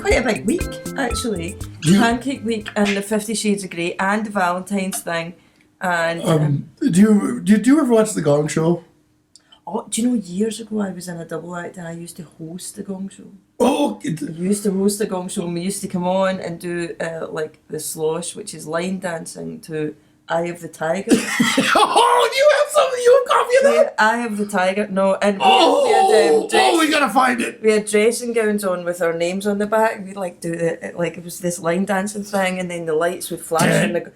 quite a big week, actually. Pancake week and the 50 Shades of Grey and the Valentine's thing. And do you ever watch The Gong Show? Oh, do you know, years ago I was in a double act and I used to host the Gong Show. Oh, I used to host the Gong Show and we used to come on and do like the slosh, which is line dancing to Eye of the Tiger. Oh, do you have something? You have copy of that? Eye of the Tiger, no. And we gotta find it. We had dressing gowns on with our names on the back. We'd like do it was this line dancing thing, and then the lights would flash and the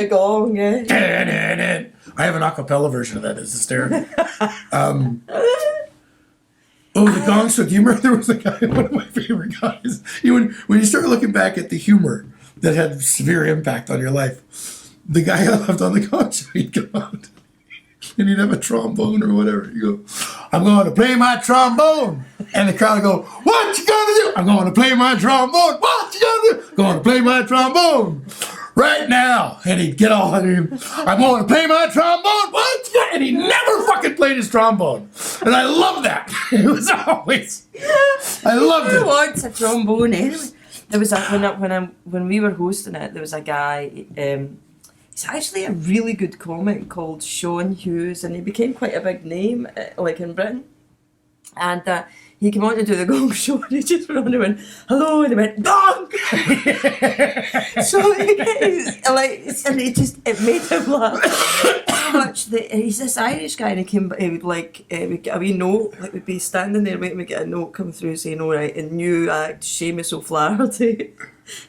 gong. Yeah. I have an a cappella version of that. It's hysterical. The Gong Show. Do you remember there was a guy, one of my favorite guys? When you start looking back at the humor that had severe impact on your life, the guy I loved on the Gong Show, he'd come out and he'd have a trombone or whatever. He'd go, "I'm going to play my trombone," and the crowd would go, "What you gonna do?" "I'm going to play my trombone." "What you gonna do?" "Going to play my trombone right now." And he'd get all under him. "I'm going to play my trombone." "What you gonna?" And he never fucking played his trombone, and I love that. It was always, I loved it. Who wants a trombone anyway? There was when we were hosting it, there was a guy. He's actually a really good comic called Sean Hughes, and he became quite a big name, like in Britain. And he came on to do the Gong Show, and he just went on and went, "Hello," and he went, "Gong!" So it made him laugh so much that he's this Irish guy, and he would we'd get a wee note, like we'd be standing there waiting to get a note come through saying, "All right, and new act, Seamus O'Flaherty."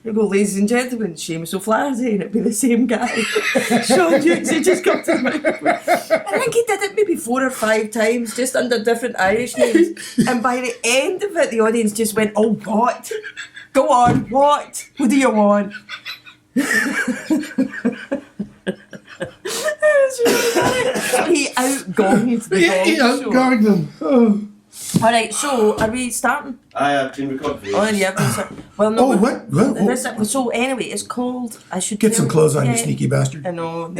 He'd go, "Ladies and gentlemen, Seamus O'Flaherty," and it'd be the same guy. Sean Hughes, he just come to the microphone. I think he did it maybe 4 or 5 times, just under different Irish names. And by the end of it, the audience just went, "Oh, what? Go on, what? What do you want?" He outgonged the Gong Show. He outgonged them. Oh. All right, so are we starting? I have been recording. Oh, yeah. Well, no. Oh, what? So anyway, it's called. I should get some clothes on, you sneaky bastard. I know.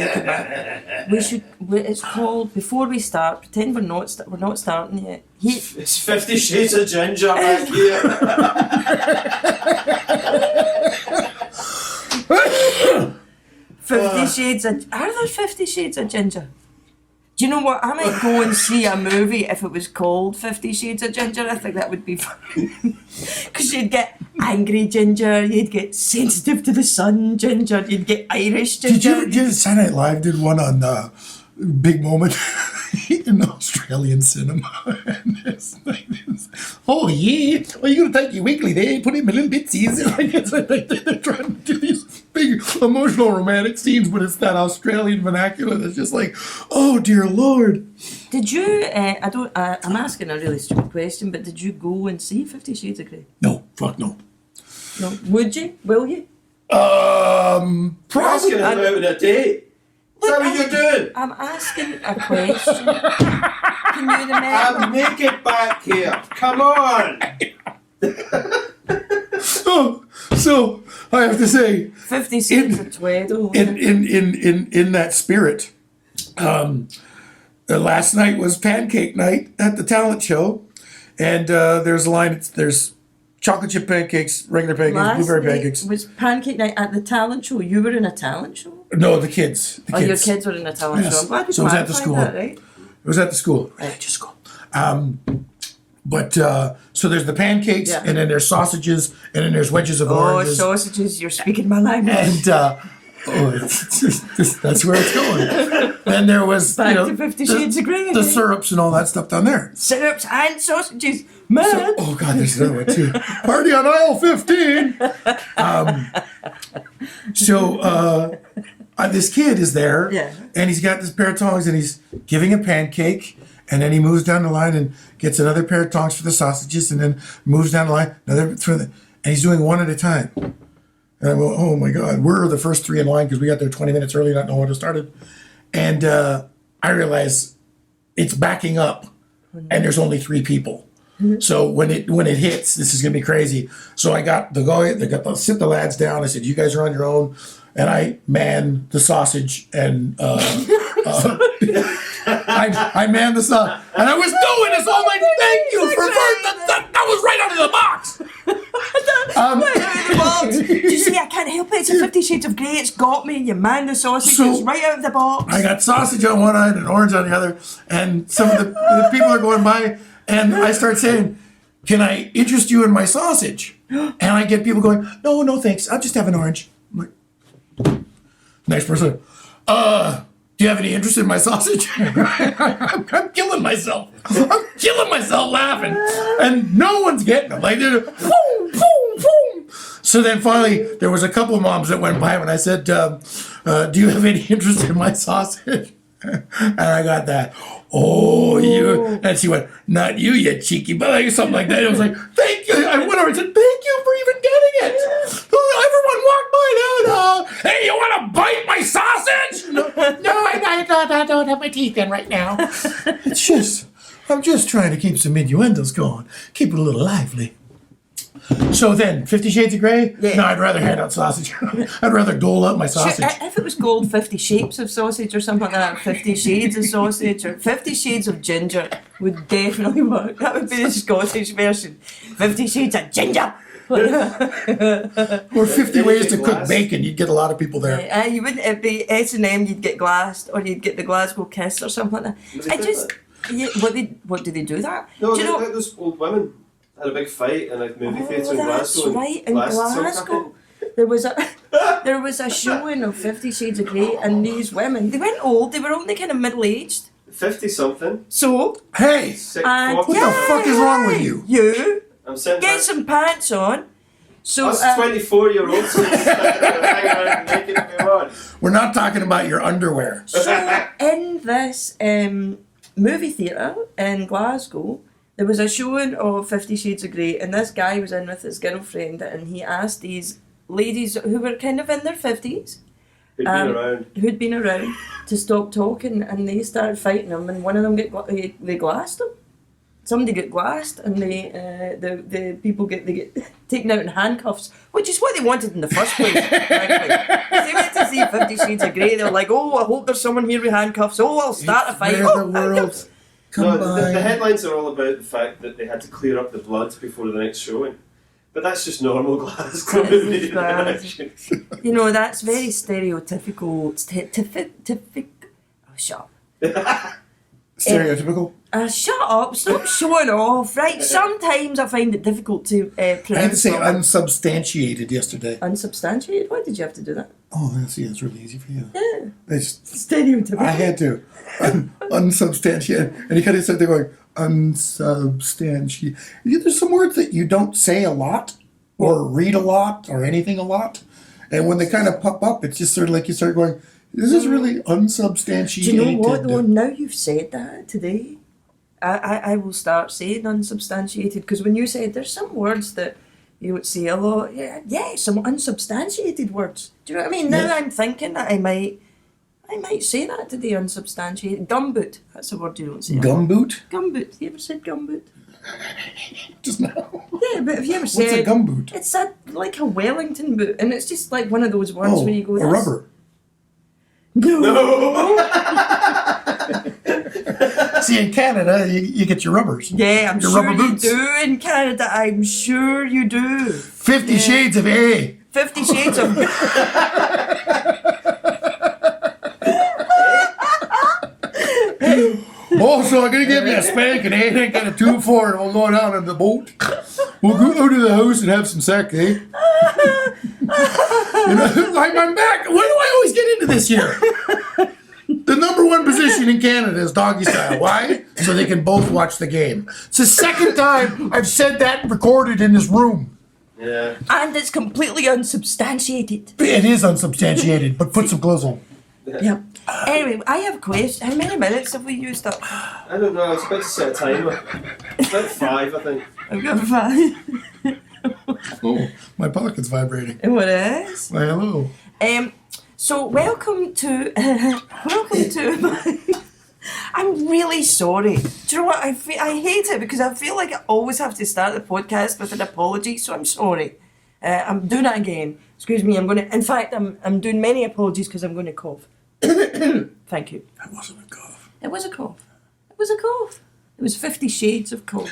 It's called. Before we start, pretend we're not starting yet. It's 50 Shades of Ginger back here. 50 Shades of. Are there 50 Shades of Ginger? Do you know what? I might go and see a movie if it was called 50 Shades of Ginger. I think that would be fun. Because you'd get angry ginger, you'd get sensitive to the sun ginger, you'd get Irish ginger. Did you Saturday Night Live did one on Big Moment in Australian cinema? And it's like this, "Oh yeah, well you're gonna take your weekly there, put in a little bitsies." They're trying to do these big emotional romantic scenes, but it's that Australian vernacular that's just like, "Oh dear Lord." Did you? I'm asking a really stupid question, but did you go and see 50 Shades of Grey? No, fuck no. No, would you? Will you? Probably. Asking about a date. Is that what you're doing? I'm asking a question. Can you remember? Make it back here. Come on. So I have to say, 50 Shades of Tweddle. In that spirit, last night was Pancake night at the talent show, and there's a line. There's chocolate chip pancakes, regular pancakes, blueberry pancakes. Was Pancake night at the talent show? You were in a talent show? No, the kids. Your kids were in a talent show. I'm glad you so it was at the school. That, right? It was at the school. Right. Just school. So there's the pancakes, and then there's sausages, and then there's wedges of oranges. Oh, sausages! You're speaking my language. And that's where it's going. Then there was back to 50 Shades of Grey. The syrups and all that stuff down there. Syrups and sausages, man. Oh God, there's another one too. Party on aisle 15. This kid is there, and he's got this pair of tongs, and he's giving a pancake, and then he moves down the line and gets another pair of tongs for the sausages, and then moves down the line and he's doing one at a time. And I go, "Oh my God, we're the first 3 in line because we got there 20 minutes early, not knowing when it started." And I realize it's backing up, and there's only 3 people. So when it hits, this is gonna be crazy. So I got sit the lads down. I said, "You guys are on your own," and I man the sausage and I manned the sausage, and I was doing this all night. Thank you for that was right out of the box. Right out of the box. Do you see, I can't help it. It's a 50 Shades of Grey. It's got me. You man the sausage. So, it's right out of the box. I got sausage on one end and orange on the other, and some of the people are going by, and I start saying, "Can I interest you in my sausage?" And I get people going, "No, thanks. I'll just have an orange." I'm like, next person, do you have any interest in my sausage? I'm killing myself. I'm killing myself laughing, and no one's getting them. Like they're boom, boom, boom. So then finally, there was a couple of moms that went by, and I said, "Do you have any interest in my sausage?" And I got that. Oh, you. And she went, "Not you, you cheeky," but like something like that. It was like, "Thank you." I went over and said, "Thank you for even getting it." Everyone walked by. No. Hey, you want to bite my sausage? No, I don't have my teeth in right now. It's just, I'm just trying to keep some innuendos going. Keep it a little lively. So then, 50 Shades of Grey? Yeah. No, I'd rather hand out sausage. I'd rather dole out my sausage. If it was called 50 Shapes of Sausage or something like that, 50 Shades of Sausage or 50 Shades of Ginger would definitely work. That would be the Scottish version. 50 Shades of Ginger. Or 50 ways to cook bacon. You'd get a lot of people there. You wouldn't, it'd be S&M, you'd get glassed, or you'd get the Glasgow Kiss or something like that. I just, yeah, what do they do that? No, do you know? those old women had a big fight in a movie theatre in That's Glasgow. right, in Glasgow. There was a showing of 50 Shades of Grey, and these women, they weren't old, they were only kind of middle-aged. 50 something. So, Hey, and what the fuck is wrong with you? You I'm sitting get back. some pants on. So Us 24-year-olds hang around naked if we want. We're not talking about your underwear. So in this movie theatre in Glasgow, there was a showing of 50 Shades of Grey, and this guy was in with his girlfriend, and he asked these ladies who were kind of in their 50s, who'd been around, to stop talking, and they started fighting him, and one of them they glassed him. Somebody get glassed, and the people get taken out in handcuffs, which is what they wanted in the first place. Frankly. They went to see 50 Shades of Grey. They were like, "Oh, I hope there's someone here with handcuffs. Oh, I'll start a fight." Where the world The headlines are all about the fact that they had to clear up the blood before the next showing. But that's just normal Glasgow movie interaction. You know, that's very stereotypical. Oh, shut up. Stereotypical? Shut up, stop showing off, right? Sometimes I find it difficult to I had to pronounce. say unsubstantiated yesterday. Unsubstantiated? Why did you have to do that? Oh, see, it's really easy for you. Yeah. It's, Stereotypical. I had to. Unsubstantiated. And he kind of said they're going, unsubstantiated. There's some words that you don't say a lot, or read a lot, or anything a lot. And when they kind of pop up, it's just sort of like you start going, this is really unsubstantiated. Do you know what, though? Now you've said that today, I will start saying unsubstantiated, because when you said there's some words that you would say a lot, yeah, some unsubstantiated words. Do you know what I mean? Now I'm thinking that I might say that today, unsubstantiated. Gumboot, that's a word you don't say. Gumboot? Gumboot, you ever said gumboot? Just now. Yeah, but have you ever said... What's a gumboot? It's like a Wellington boot, and it's just like one of those words where you go... a rubber. No! See, in Canada, you get your rubbers. Yeah, I'm your sure rubber you boots. do in Canada. I'm sure you do. 50 Shades of A. 50 Shades of... Oh, so I'm going to give you a spank and ain't and a 2-4 and we'll go down on the boat. We'll go to the house and have some sex, eh? I'm back. Why do I always get into this here? The number one position in Canada is doggy style. Why? So they can both watch the game. It's the second time I've said that and recorded in this room. Yeah. And it's completely unsubstantiated. It is unsubstantiated, but put some clothes on. Yep. Anyway, I have a question. How many minutes have we used up? I don't know, I was about to set a timer. About 5, I think. I've got 5. Oh, my pocket's vibrating. What is? Why, hello. So welcome to my... I'm really sorry. Do you know what? I hate it because I feel like I always have to start the podcast with an apology, so I'm sorry. I'm doing it again. Excuse me, in fact, I'm doing many apologies because I'm going to cough. Thank you. That wasn't a cough. It was a cough. It was a cough. It was 50 Shades of Cold.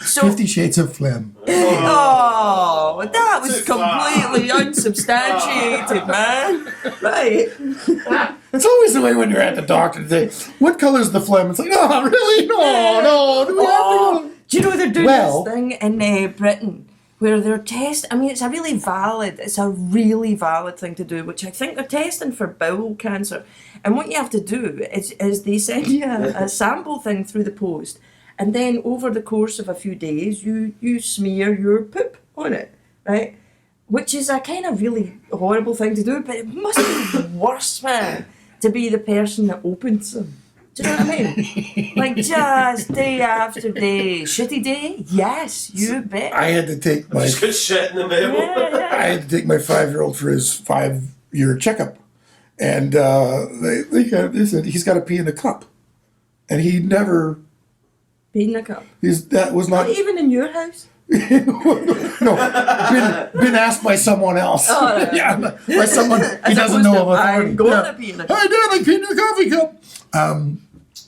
So, 50 Shades of Phlegm. oh, that was Too far. completely unsubstantiated, man. Right. It's always the way when you're at the doctor. They say, what color's the phlegm? It's like, no, really? No. Do we have to go? Do you know they're doing Well- this thing in Britain where they're testing? I mean, it's a really valid thing to do, which I think they're testing for bowel cancer. And what you have to do is they send you a sample thing through the post, and then over the course of a few days, you smear your poop on it, right? Which is a kind of really horrible thing to do, but it must be worse, man, to be the person that opens them. Do you know what I mean? Like, just day after day. Shitty day? Yes, you bet. I had to take my Just got shit in the mail. Yeah. I had to take my 5-year-old for his 5-year checkup, and they said he's got to pee in a cup, and he never. Pee in a cup. That was not Not even in your house? no been asked by someone else. Oh, yeah. Yeah, by someone he As doesn't opposed know to, of authority. I'm going to pee in a cup. Hey, Dad, I peed in a coffee cup.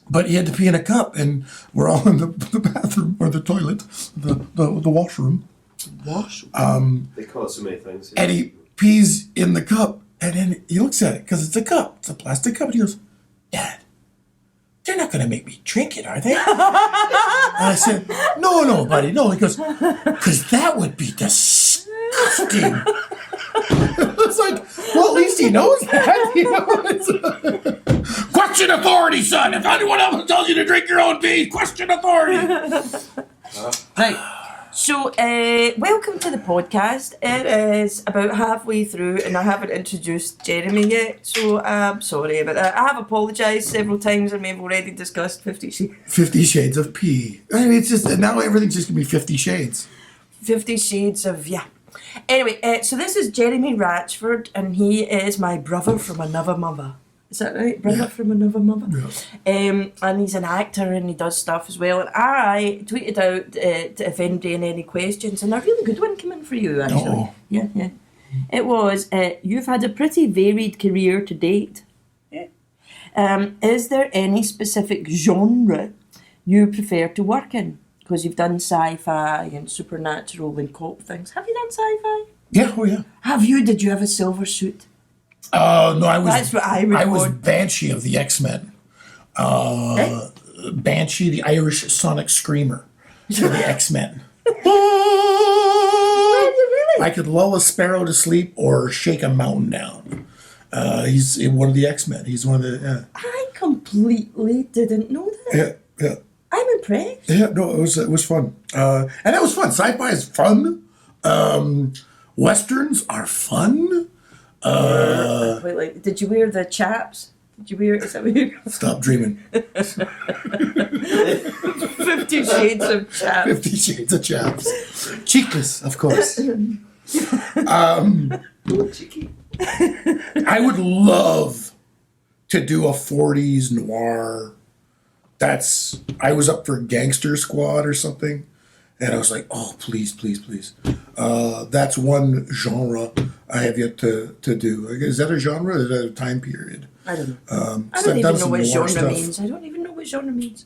But he had to pee in a cup, and we're all in the bathroom or the toilet, the washroom. They call it so many things. And he pees in the cup, and then he looks at it because it's a cup. It's a plastic cup. And he goes, Dad, they're not going to make me drink it, are they? And I said, no, buddy, no. He goes, because that would be disgusting. It's like, well, at least he knows that. You know? Question authority, son. If anyone else tells you to drink your own pee, question authority. Right. So, welcome to the podcast. It is about halfway through, and I haven't introduced Jeremy yet, so I'm sorry about that. I have apologised several times, and we've already discussed 50 Shades. 50 Shades of Pee. I mean, it's just, now everything's just going to be 50 Shades. 50 Shades of, yeah. Anyway, so this is Jeremy Ratchford, and he is my brother from another mother. Is that right? Brother from another mother? Yeah. And he's an actor and he does stuff as well. And I tweeted out if anybody had any questions, and a really good one came in for you, actually. Uh-oh. Yeah. It was, you've had a pretty varied career to date. Yeah. Is there any specific genre you prefer to work in? Because you've done sci-fi and supernatural and cop things. Have you done sci-fi? Yeah, oh yeah. Did you have a silver suit? No, I was. That's what I would I was want. Banshee of the X-Men. Banshee, the Irish sonic screamer for the X-Men. Really? I could lull a sparrow to sleep or shake a mountain down. He's one of the X-Men. He's one of the. I completely didn't know that. Yeah. I'm impressed. Yeah, no, it was fun. And that was fun. Sci-fi is fun. Westerns are fun. Wait, like, did you wear the chaps? Is that what you Stop dreaming. 50 Shades of Chaps. 50 Shades of Chaps. Cheekless, of course. I would love to do a 40s noir. I was up for Gangster Squad or something. And I was like, oh, please. That's one genre I have yet to do. Is that a genre or is that a time period? I don't know. I I've don't done even know some what noir genre stuff. means. I don't even know what genre means.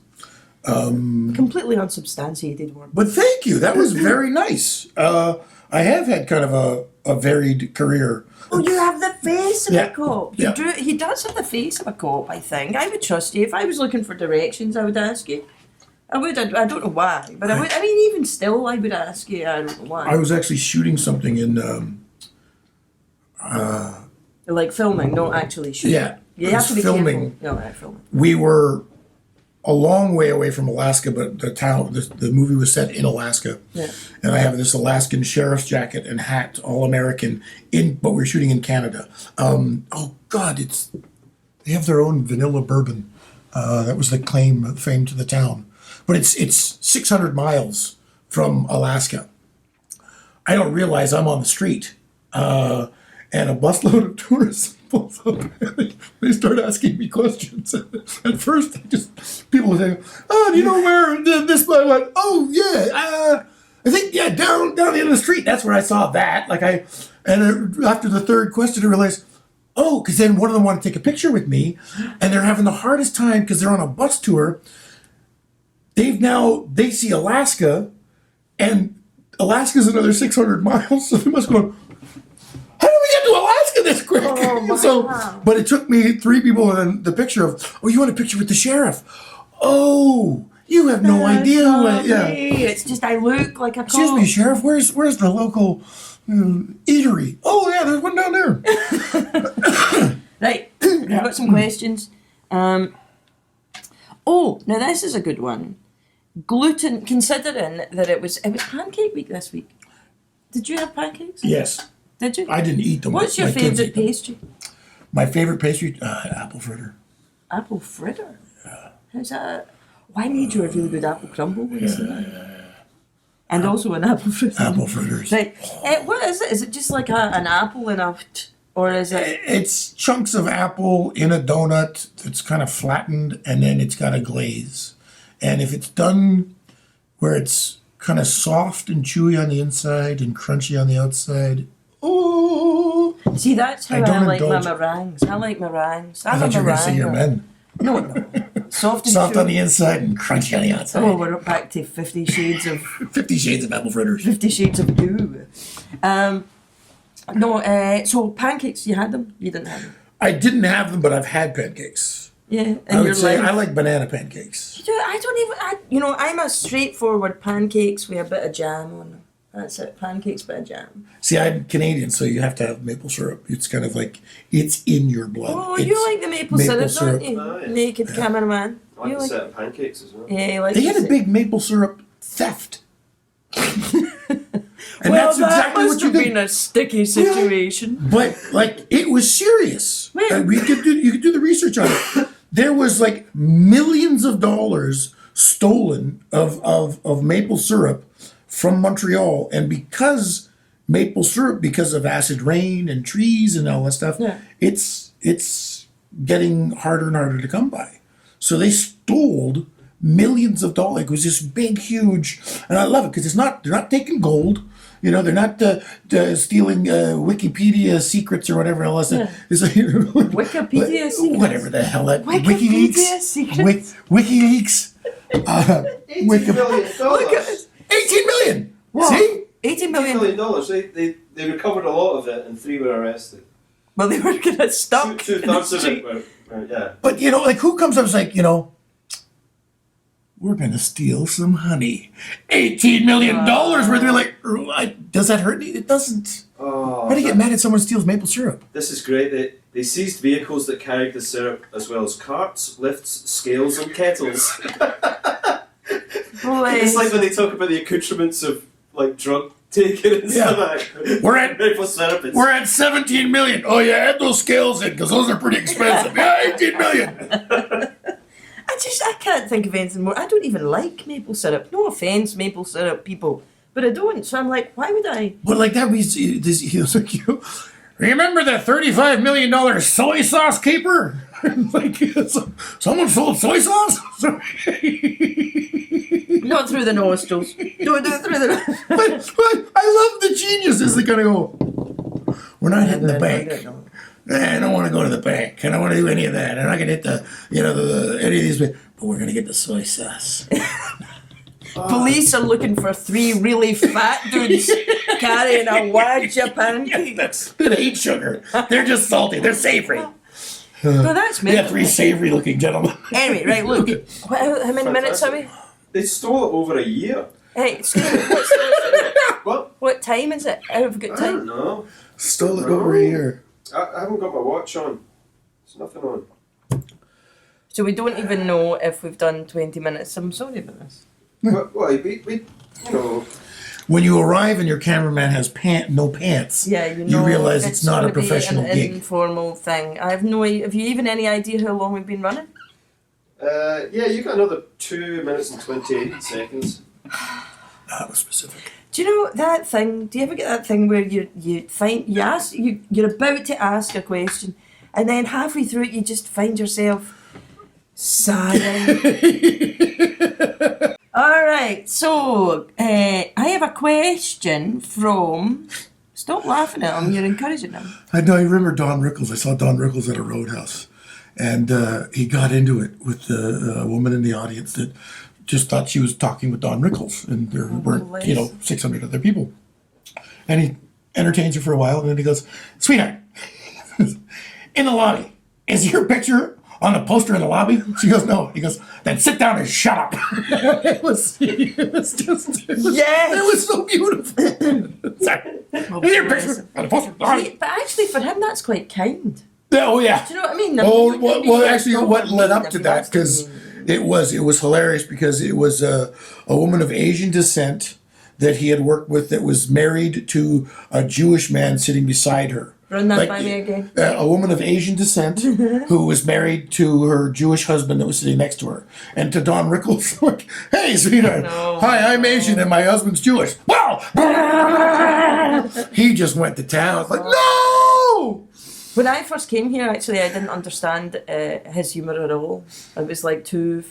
Completely unsubstantiated one. But thank you. That was very nice. I have had kind of a varied career. Oh, you have the face of Yeah. a cop. Yeah. He does have the face of a cop, I think. I would trust you. If I was looking for directions, I would ask you. I would. I don't know why, but I would. I mean, even still, I would ask you. I don't know why. I was actually shooting something in. Like filming, not actually shooting. Yeah, You I have was to be filming. careful. No, filming. We were a long way away from Alaska, but the movie was set in Alaska. Yeah. And I have this Alaskan sheriff's jacket and hat, all American, but we're shooting in Canada. Oh God, they have their own vanilla bourbon. That was the fame to the town. But it's 600 miles from Alaska. I don't realize I'm on the street, and a busload of tourists pulls up. And they start asking me questions. At first, people would say, "Oh, do you know where this?" I went, "Oh yeah, I think down the end of the street. That's where I saw that." After the third question, I realized, oh, because then one of them wanted to take a picture with me, and they're having the hardest time because they're on a bus tour they see Alaska, and Alaska's another 600 miles, so they must go, how did we get to Alaska this quick? Oh, but it took me 3 people and the picture of, oh, you want a picture with the sheriff? Oh, you have no idea. Yeah. It's just I look like a cop. Excuse me, Sheriff, where's the local eatery? Oh, yeah, there's one down there. Right, we've got some questions. Oh, now this is a good one. Gluten, considering that it was Pancake week this week. Did you have pancakes? Yes. Did you? I didn't eat them. What's your My kids favourite ate them. pastry? My favorite pastry? Apple fritter. Apple fritter? How's that? Why made you a really good apple crumble once? And also an apple fritter. Apple fritters. Right. What is it? Is it just like an apple in a... Or is it... It's chunks of apple in a donut that's kind of flattened, and then it's got a glaze. And if it's done where it's kind of soft and chewy on the inside and crunchy on the outside, oh! See, that's how I I, don't like indulge. my meringues. I like meringues. I thought you were going to say your meringue. men. No. Soft and Soft chewy. on the inside and crunchy on the outside. Oh, we're back to 50 Shades of... 50 Shades of Apple Fritters. 50 Shades of You. So pancakes, you had them? You didn't have them? I didn't have them, but I've had pancakes. Yeah. I would say like, I like banana pancakes. I don't even, I'm a straightforward pancakes with a bit of jam on them. That's it, pancakes, bit of jam. See, I'm Canadian, so you have to have maple syrup. It's kind of like, it's in your blood. Oh, It's you like the maple syrup, don't you? Oh, yeah. Naked cameraman. I like You a like, set of pancakes as well. yeah, you like They the had a sa- big maple syrup theft. And Well, that's that exactly must what you have been did. a sticky situation. But like, it was serious. Wait. You could do the research on it. There was like millions of dollars stolen of maple syrup from Montreal, and because maple syrup, because of acid rain and trees and all that stuff, Yeah. it's getting harder and harder to come by. So they stole millions of dollars. It was this big, huge, and I love it because they're not taking gold. You know, they're not stealing Wikipedia secrets or whatever else. Yeah. It's like, Wikipedia secrets? whatever the hell that Wikipedia secrets? WikiLeaks. $18 million. Look at it. 18 million. What? See? 18 $18 million. million. They recovered a lot of it, and 3 were arrested. Well, they were going to stuck. Two-thirds of it were yeah. But you know, like who comes up and is like, you know, we're gonna steal some honey. $18 million where they're like, does that hurt? It doesn't. Oh, How do you get mad at someone who steals maple syrup? This is great. They seized vehicles that carried the syrup, as well as carts, lifts, scales, and kettles. Boy. It's like when they talk about the accoutrements of like drug taking and stuff like that. We're at- maple syrup. We're at 17 million. Oh yeah, add those scales in because those are pretty expensive. Yeah, 18 million. I can't think of anything more. I don't even like maple syrup. No offence, maple syrup people, but I don't. So I'm like, why would I? But like that was he was like, you remember that $35 million soy sauce caper? Like someone sold soy sauce. Not through the nostrils. Don't do it through the. but I love the geniuses that kind of go, we're not hitting the bank. I don't want to go to the bank. I don't want to do any of that. I'm not going to hit any of these, but we're going to get the soy sauce. Police are looking for 3 really fat dudes carrying a wad of pancakes. They hate sugar. They're just salty. They're savory. No, that's me. We got 3 savory looking gentlemen. Anyway, right, look. How many minutes are we? They stole it over a year. Hey, excuse me, what time is it? I haven't got I don't time. know. Stole it over a year. I haven't got my watch on. There's nothing on. So we don't even know if we've done 20 minutes. I'm sorry about this. Well, we you know. When you arrive and your cameraman has no pants, Yeah, you realize it's not a gonna be professional an gig. informal thing. I have no. Have you even any idea how long we've been running? Yeah, you got another 2 minutes and 28 seconds. That was specific. Do you know that thing? Do you ever get that thing where you're about to ask a question, and then halfway through it you just find yourself sighing? All right, so I have a question from. Stop laughing at him. You're encouraging him. I know. I remember Don Rickles. I saw Don Rickles at a roadhouse, and he got into it with the woman in the audience that just thought she was talking with Don Rickles, and there were, 600 other people. And he entertains her for a while, and then he goes, "Sweetheart, in the lobby, is your picture on the poster in the lobby?" She goes, "No." He goes, "Then sit down and shut up." It was so beautiful. Sorry. Is your picture on the poster in the lobby? But actually, for him, that's quite kind. Oh, yeah. Do you know what I mean? Oh, well, actually, what led up to that, because it was hilarious, because it was a woman of Asian descent that he had worked with that was married to a Jewish man sitting beside her. Run that by me again. A woman of Asian descent who was married to her Jewish husband that was sitting next to her. And to Don Rickles, like, "Hey, sweetheart, hi, I'm Asian and my husband's Jewish." Well, he just went to town. It's like, no! When I first came here, actually, I didn't understand his humour at all. It was like too...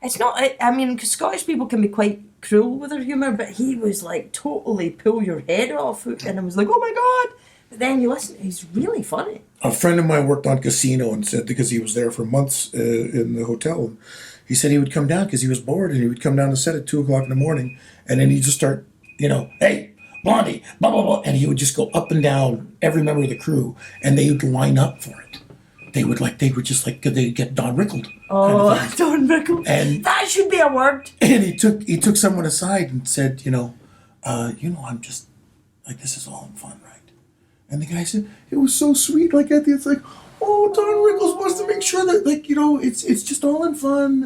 It's not... I mean, 'cause Scottish people can be quite cruel with their humour, but he was like totally pull your head off. And I was like, oh my God! But then you listen, he's really funny. A friend of mine worked on Casino and said, because he was there for months in the hotel, he said he would come down because he was bored, and he would come down to set at 2 o'clock in the morning, and then he'd just start, "Hey, Blondie, blah, blah, blah," and he would just go up and down every member of the crew, and they would line up for it. They'd get Don Rickled. Oh, kind of Don Rickled. And that should be a word. And he took someone aside and said, I'm just, like, this is all in fun, right? And the guy said, it was so sweet. Like, at the it's like, oh, Don Rickles wants to make sure that, like, it's just all in fun.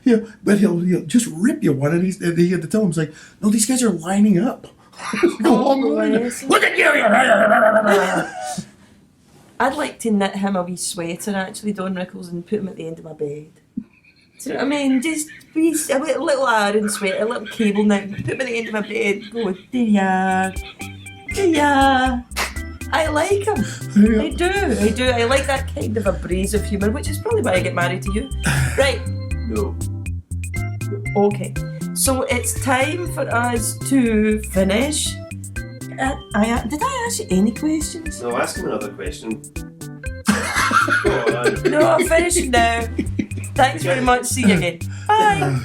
And, but he'll just rip you one. And he had to tell him, he's like, no, these guys are lining up. Look at you! I'd like to knit him a wee sweater, actually, Don Rickles, and put him at the end of my bed. Do you know what I mean? Just be a little iron sweater, a little cable knit, put him at the end of my bed, go, there ya. I like him. Yeah. I do. I like that kind of abrasive humour, which is probably why I get married to you. Right. No. Okay. So it's time for us to finish. Did I ask you any questions? No, ask him another question. Go on. No, I'm finishing now. Thanks very much. See you again. Bye.